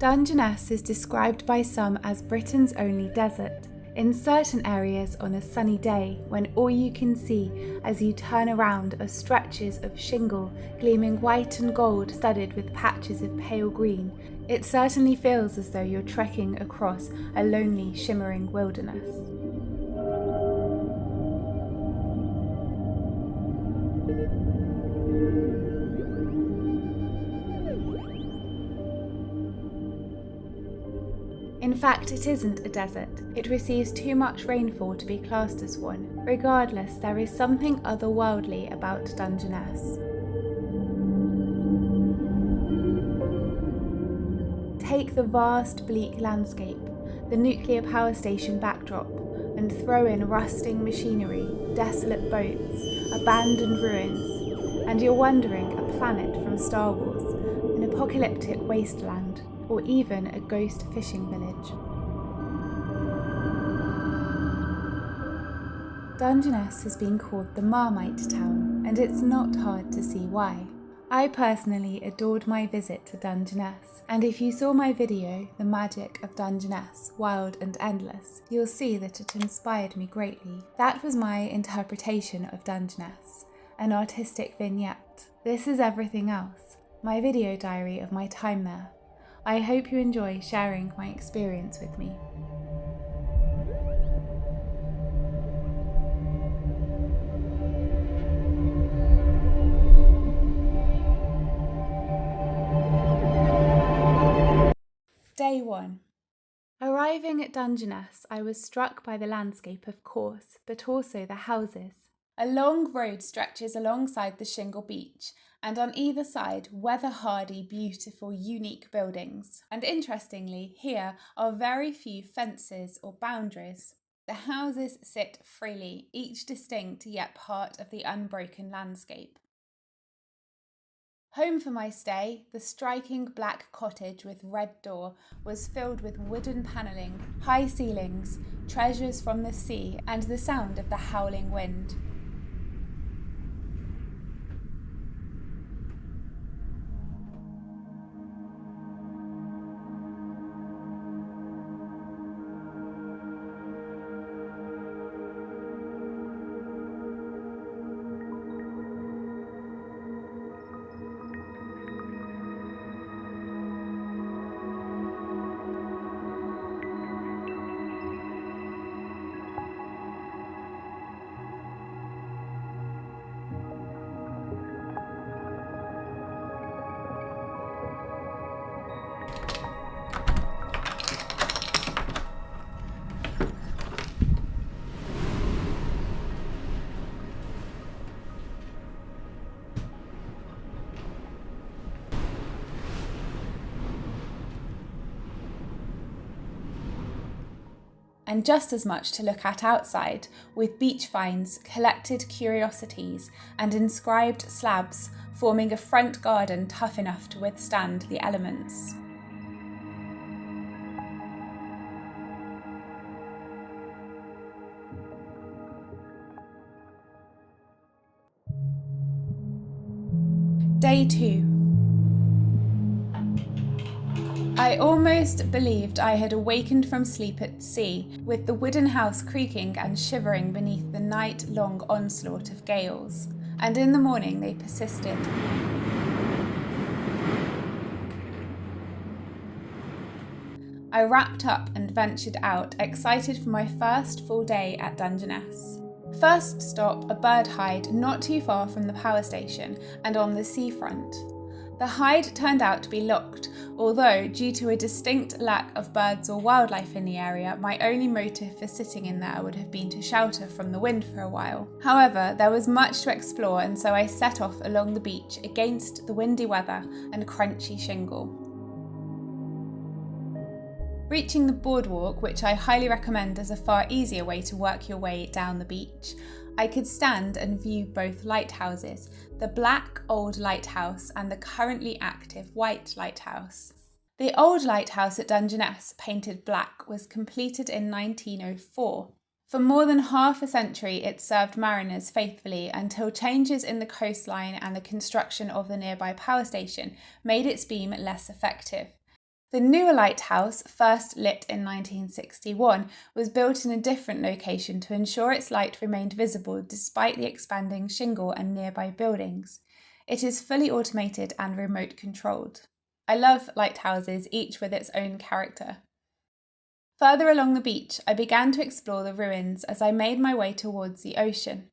Dungeness is described by some as Britain's only desert. In certain areas on a sunny day, when all you can see as you turn around are stretches of shingle gleaming white and gold studded with patches of pale green, it certainly feels as though you're trekking across a lonely, shimmering wilderness. In fact, it isn't a desert. It receives too much rainfall to be classed as one. Regardless, there is something otherworldly about Dungeness. Take the vast, bleak landscape, the nuclear power station backdrop, and throw in rusting machinery, desolate boats, abandoned ruins, and you're wondering a planet from Star Wars, an apocalyptic wasteland, or even a ghost fishing village. Dungeness has been called the Marmite Town, and it's not hard to see why. I personally adored my visit to Dungeness, and if you saw my video, The Magic of Dungeness, Wild and Endless, you'll see that it inspired me greatly. That was my interpretation of Dungeness, an artistic vignette. This is everything else, my video diary of my time there. I hope you enjoy sharing my experience with me. Day 1. Arriving at Dungeness, I was struck by the landscape, of course, but also the houses. A long road stretches alongside the shingle beach, and on either side, weather-hardy, beautiful, unique buildings. And interestingly, here are very few fences or boundaries. The houses sit freely, each distinct yet part of the unbroken landscape. Home for my stay, the striking black cottage with red door, was filled with wooden panelling, high ceilings, treasures from the sea, and the sound of the howling wind. And just as much to look at outside, with beach finds, collected curiosities, and inscribed slabs forming a front garden tough enough to withstand the elements. Day 2. I almost believed I had awakened from sleep at sea, with the wooden house creaking and shivering beneath the night-long onslaught of gales. And in the morning they persisted. I wrapped up and ventured out, excited for my first full day at Dungeness. First stop, a bird hide not too far from the power station and on the seafront. The hide turned out to be locked, although due to a distinct lack of birds or wildlife in the area, my only motive for sitting in there would have been to shelter from the wind for a while. However, there was much to explore, and so I set off along the beach against the windy weather and crunchy shingle. Reaching the boardwalk, which I highly recommend as a far easier way to work your way down the beach, I could stand and view both lighthouses, the black old lighthouse and the currently active white lighthouse. The old lighthouse at Dungeness, painted black, was completed in 1904. For more than half a century, it served mariners faithfully until changes in the coastline and the construction of the nearby power station made its beam less effective. The newer lighthouse, first lit in 1961, was built in a different location to ensure its light remained visible despite the expanding shingle and nearby buildings. It is fully automated and remote controlled. I love lighthouses, each with its own character. Further along the beach, I began to explore the ruins as I made my way towards the ocean.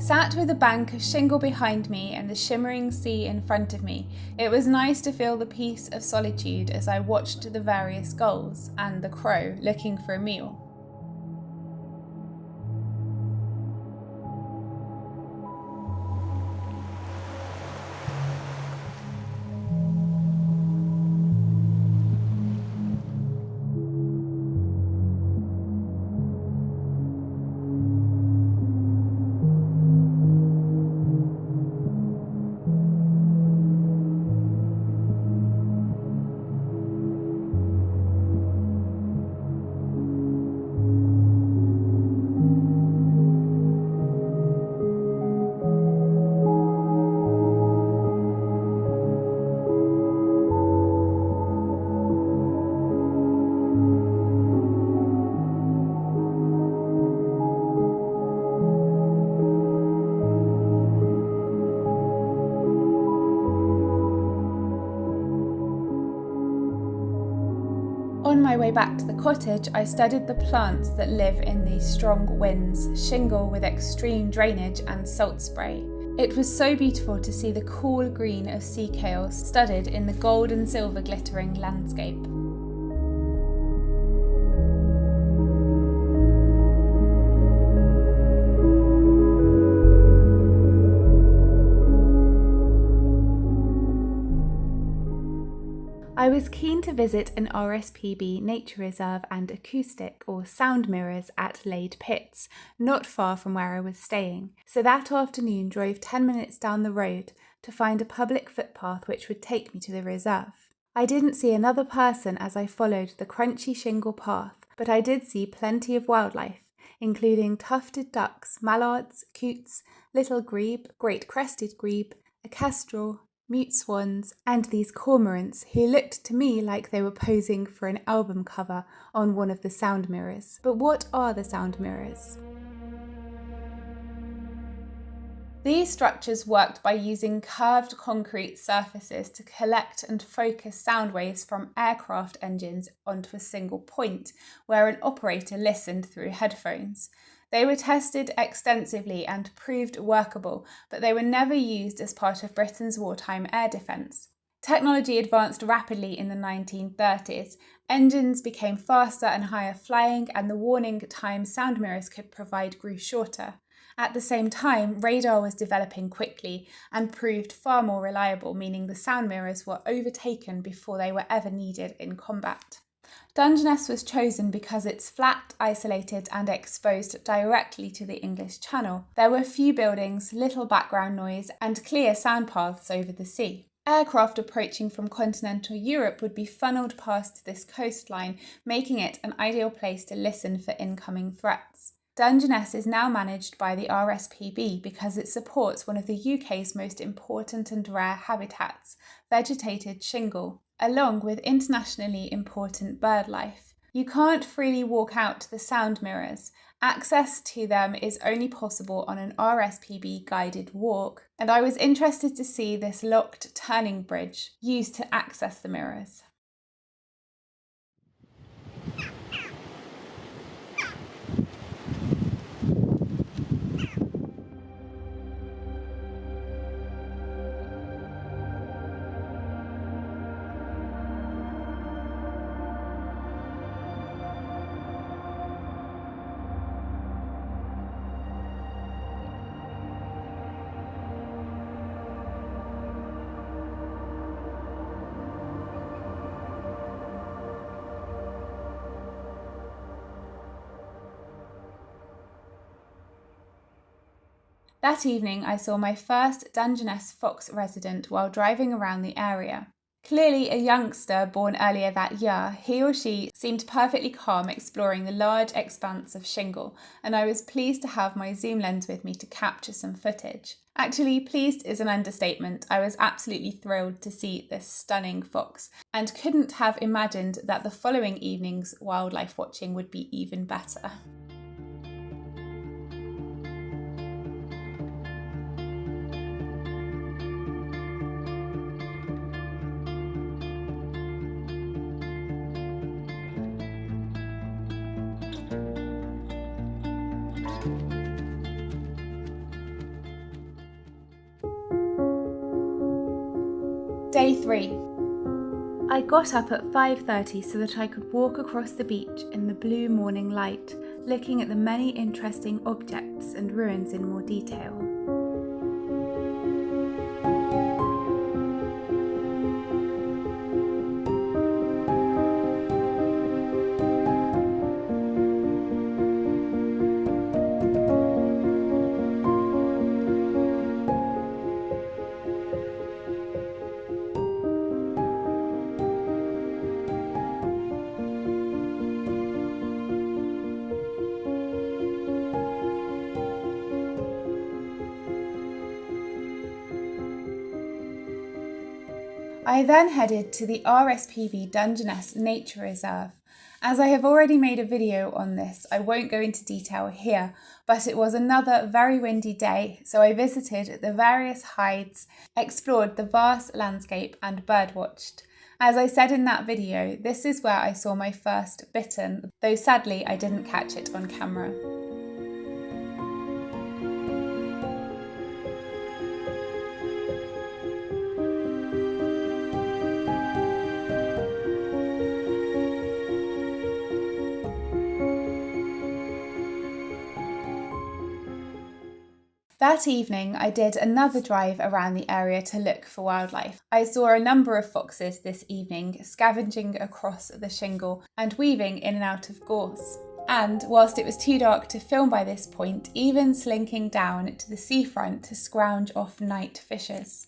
Sat with a bank of shingle behind me and the shimmering sea in front of me, it was nice to feel the peace of solitude as I watched the various gulls and the crow looking for a meal. On my way back to the cottage, I studied the plants that live in these strong winds, shingle with extreme drainage and salt spray. It was so beautiful to see the cool green of sea kale studded in the gold and silver glittering landscape. I was keen to visit an RSPB nature reserve and acoustic or sound mirrors at Lade Pits, not far from where I was staying, so that afternoon drove 10 minutes down the road to find a public footpath which would take me to the reserve. I didn't see another person as I followed the crunchy shingle path, but I did see plenty of wildlife, including tufted ducks, mallards, coots, little grebe, great crested grebe, a kestrel, mute swans, and these cormorants who looked to me like they were posing for an album cover on one of the sound mirrors. But what are the sound mirrors? These structures worked by using curved concrete surfaces to collect and focus sound waves from aircraft engines onto a single point, where an operator listened through headphones. They were tested extensively and proved workable, but they were never used as part of Britain's wartime air defence. Technology advanced rapidly in the 1930s. Engines became faster and higher flying, and the warning time sound mirrors could provide grew shorter. At the same time, radar was developing quickly and proved far more reliable, meaning the sound mirrors were overtaken before they were ever needed in combat. Dungeness was chosen because it's flat, isolated and exposed directly to the English Channel. There were few buildings, little background noise and clear sound paths over the sea. Aircraft approaching from continental Europe would be funneled past this coastline, making it an ideal place to listen for incoming threats. Dungeness is now managed by the RSPB because it supports one of the UK's most important and rare habitats, vegetated shingle. along with internationally important bird life. You can't freely walk out to the sound mirrors. Access to them is only possible on an RSPB guided walk, and I was interested to see this locked turning bridge used to access the mirrors. That evening, I saw my first Dungeness fox resident while driving around the area. Clearly a youngster born earlier that year, he or she seemed perfectly calm exploring the large expanse of shingle, and I was pleased to have my zoom lens with me to capture some footage. Actually, pleased is an understatement. I was absolutely thrilled to see this stunning fox, and couldn't have imagined that the following evening's wildlife watching would be even better. Day 3. I got up at 5:30 so that I could walk across the beach in the blue morning light, looking at the many interesting objects and ruins in more detail. I then headed to the RSPB Dungeness Nature Reserve. As I have already made a video on this, I won't go into detail here, but it was another very windy day, so I visited the various hides, explored the vast landscape and birdwatched. As I said in that video, this is where I saw my first bittern, though sadly I didn't catch it on camera. That evening, I did another drive around the area to look for wildlife. I saw a number of foxes this evening, scavenging across the shingle and weaving in and out of gorse. And whilst it was too dark to film by this point, even slinking down to the seafront to scrounge off night fishers.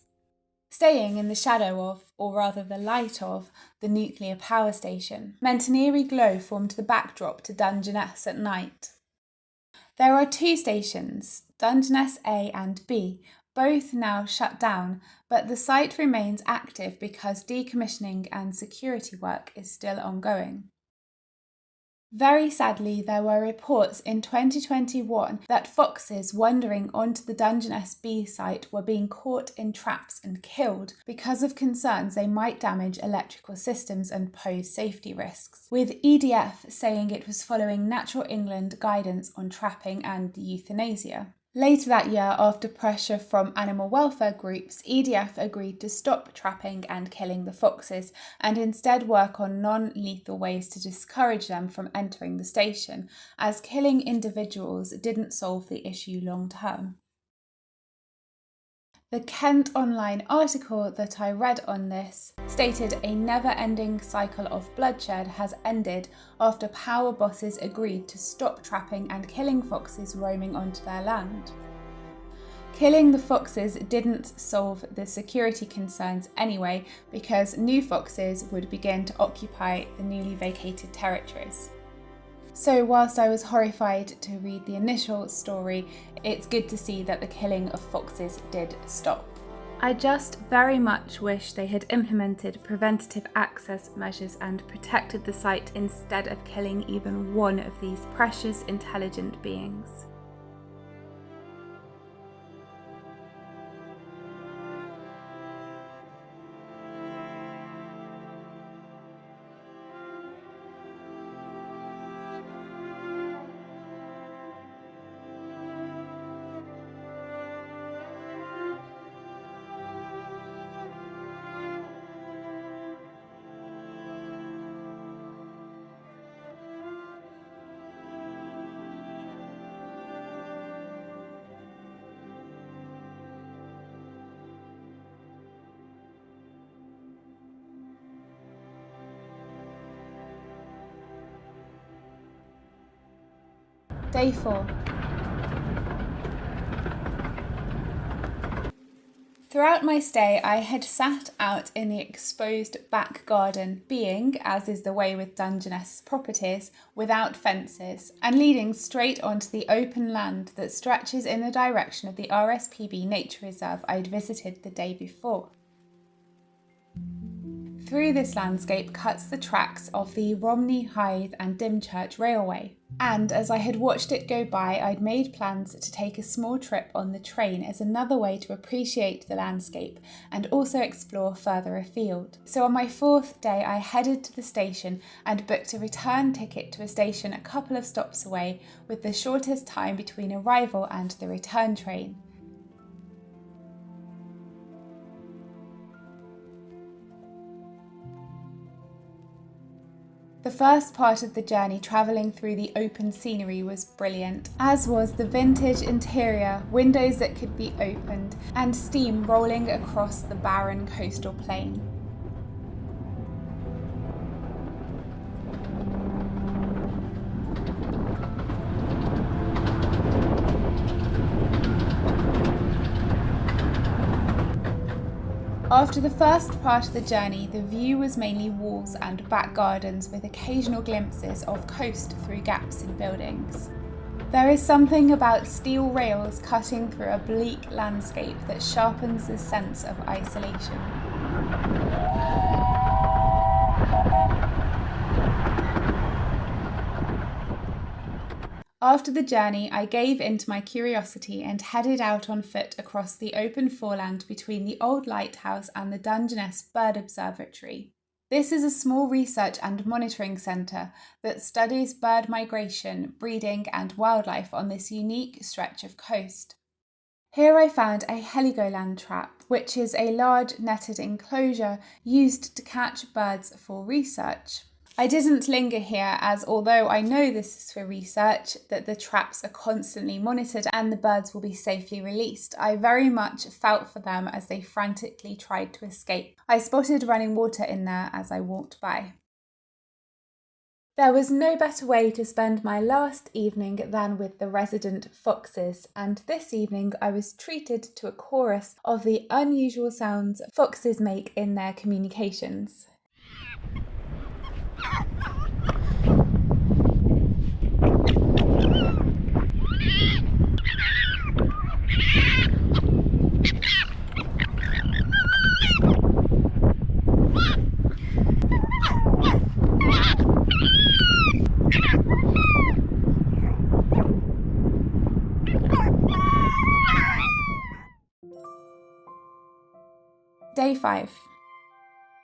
Staying in the shadow of, or rather the light of, the nuclear power station meant an eerie glow formed the backdrop to Dungeness at night. There are two stations, Dungeness A and B, both now shut down, but the site remains active because decommissioning and security work is still ongoing. Very sadly, there were reports in 2021 that foxes wandering onto the Dungeness B site were being caught in traps and killed because of concerns they might damage electrical systems and pose safety risks, with EDF saying it was following Natural England guidance on trapping and euthanasia. Later that year, after pressure from animal welfare groups, EDF agreed to stop trapping and killing the foxes and instead work on non-lethal ways to discourage them from entering the station, as killing individuals didn't solve the issue long term. The Kent Online article that I read on this stated a never-ending cycle of bloodshed has ended after power bosses agreed to stop trapping and killing foxes roaming onto their land. Killing the foxes didn't solve the security concerns anyway, because new foxes would begin to occupy the newly vacated territories. So whilst I was horrified to read the initial story, it's good to see that the killing of foxes did stop. I just very much wish they had implemented preventative access measures and protected the site instead of killing even one of these precious intelligent beings. Day 4. Throughout my stay, I had sat out in the exposed back garden, being, as is the way with Dungeness properties, without fences, and leading straight onto the open land that stretches in the direction of the RSPB Nature Reserve I'd visited the day before. Through this landscape cuts the tracks of the Romney, Hythe and Dymchurch Railway, and as I had watched it go by, I'd made plans to take a small trip on the train as another way to appreciate the landscape and also explore further afield. So on my 4th day, I headed to the station and booked a return ticket to a station a couple of stops away, with the shortest time between arrival and the return train. The first part of the journey travelling through the open scenery was brilliant, as was the vintage interior, windows that could be opened, and steam rolling across the barren coastal plain. After the first part of the journey, the view was mainly walls and back gardens with occasional glimpses of coast through gaps in buildings. There is something about steel rails cutting through a bleak landscape that sharpens the sense of isolation. After the journey, I gave in to my curiosity and headed out on foot across the open foreland between the old lighthouse and the Dungeness Bird Observatory. This is a small research and monitoring centre that studies bird migration, breeding and wildlife on this unique stretch of coast. Here I found a Heligoland trap, which is a large netted enclosure used to catch birds for research. I didn't linger here as, although I know this is for research, that the traps are constantly monitored and the birds will be safely released, I very much felt for them as they frantically tried to escape. I spotted running water in there as I walked by. There was no better way to spend my last evening than with the resident foxes, and this evening I was treated to a chorus of the unusual sounds foxes make in their communications. Day 5.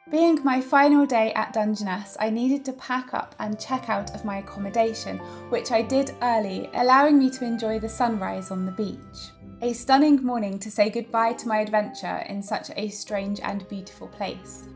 Being my final day at Dungeness, I needed to pack up and check out of my accommodation, which I did early, allowing me to enjoy the sunrise on the beach. A stunning morning to say goodbye to my adventure in such a strange and beautiful place.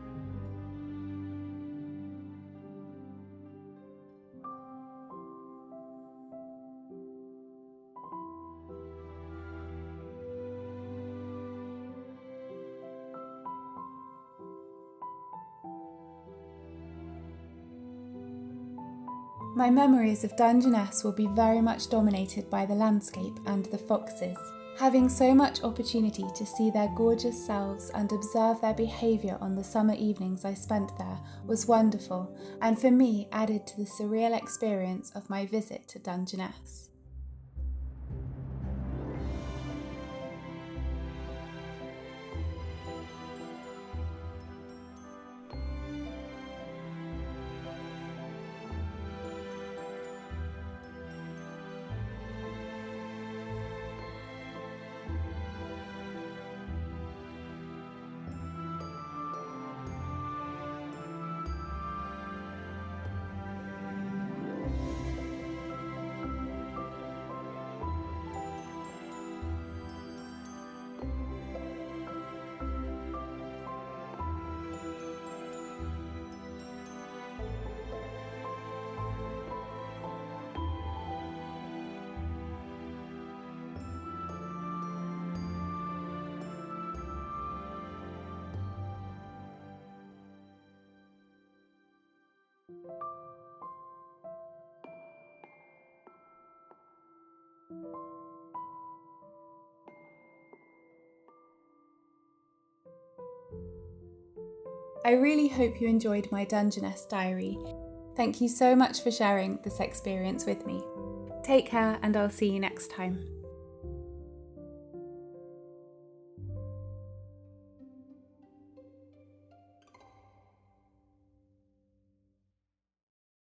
My memories of Dungeness will be very much dominated by the landscape and the foxes. Having so much opportunity to see their gorgeous selves and observe their behaviour on the summer evenings I spent there was wonderful, and for me added to the surreal experience of my visit to Dungeness. I really hope you enjoyed my Dungeness diary. Thank you so much for sharing this experience with me. Take care, and I'll see you next time.